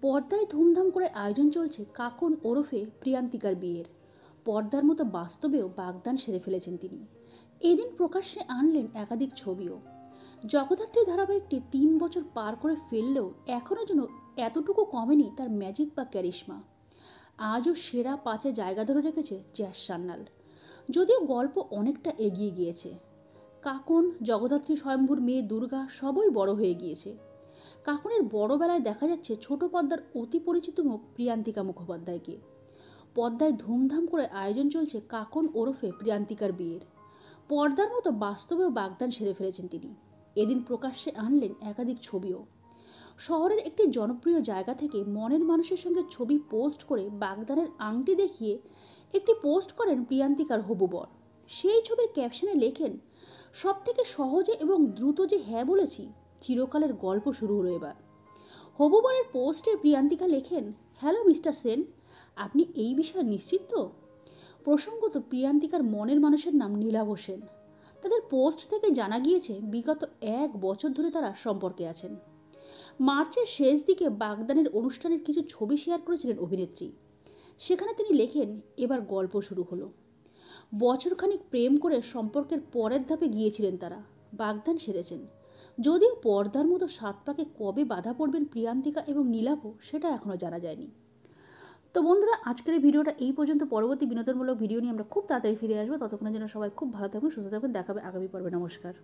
পর্দায় ধুমধাম করে আয়োজন চলছে কাকন ওরফে প্রিয়ান্তিকার বিয়ের। পর্দার মতো বাস্তবেও বাগদান সেরে ফেলেছেন তিনি। এদিন প্রকাশ্যে আনলেন একাধিক ছবিও। জগদ্ধাত্রী ধারাবাহিকটি 3 বছর পার করে ফেললেও এখনও যেন এতটুকু কমেনি তার ম্যাজিক বা ক্যারিশমা। আজও সেরা 5-এ জায়গা ধরে রেখেছে জ্যাস সান্যাল। যদিও গল্প অনেকটা এগিয়ে গিয়েছে। কাকন, জগদ্ধাত্রী স্বয়ম্ভুর মেয়ে দুর্গা সবই বড় হয়ে গিয়েছে। কাকনের বড়বেলায় দেখা যাচ্ছে ছোট পর্দার অতি পরিচিত মুখ প্রিয়ান্তিকা মুখোপাধ্যায়কে। পর্দায় ধুমধাম করে আয়োজন চলছে কাকন ওরফে প্রিয়ান্তিকার বিয়ের। পর্দার মতো বাস্তবেও বাগদান সেরে ফেলেছেন তিনি। এদিন প্রকাশ্যে আনলেন একাধিক ছবিও। শহরের একটি জনপ্রিয় জায়গা থেকে মনের মানুষের সঙ্গে ছবি পোস্ট করে বাগদানের আংটি দেখিয়ে একটি পোস্ট করেন প্রিয়ান্তিকার হবু বর। সেই ছবির ক্যাপশনে লেখেন, সব থেকে সহজে এবং দ্রুত যে হ্যাঁ বলেছি, চিরকালের গল্প শুরু হলো এবার। হবু বরের পোস্টে প্রিয়ান্তিকা লেখেন, হ্যালো মিস্টার সেন, আপনি এই বিষয়ে নিশ্চিত তো? প্রসঙ্গত প্রিয়ান্তিকার মনের মানুষের নাম নীলাভ সেন। তাদের পোস্ট থেকে জানা গিয়েছে বিগত 1 বছর ধরে তারা সম্পর্কে আছেন। মার্চের শেষ দিকে বাগদানের অনুষ্ঠানের কিছু ছবি শেয়ার করেছিলেন অভিনেত্রী। সেখানে তিনি লেখেন, এবার গল্প শুরু হলো। বছরখানিক প্রেম করে সম্পর্কের পরের ধাপে গিয়েছিলেন তারা, বাগদান সেরেছেন। যদিও পর্দার মতো 7 পাকে কবে বাধা পড়বেন প্রিয়ান্তিকা এবং নীলাভ সেটা এখনও জানা যায়নি। তো বন্ধুরা, আজকের এই ভিডিওটা এই পর্যন্ত। পরবর্তী বিনোদনমূলক ভিডিও নিয়ে আমরা খুব তাড়াতাড়ি ফিরে আসবো। ততক্ষণের জন্য সবাই খুব ভালো থাকবেন, সুস্থ থাকবেন। দেখাবে আগামী পর্বে। নমস্কার।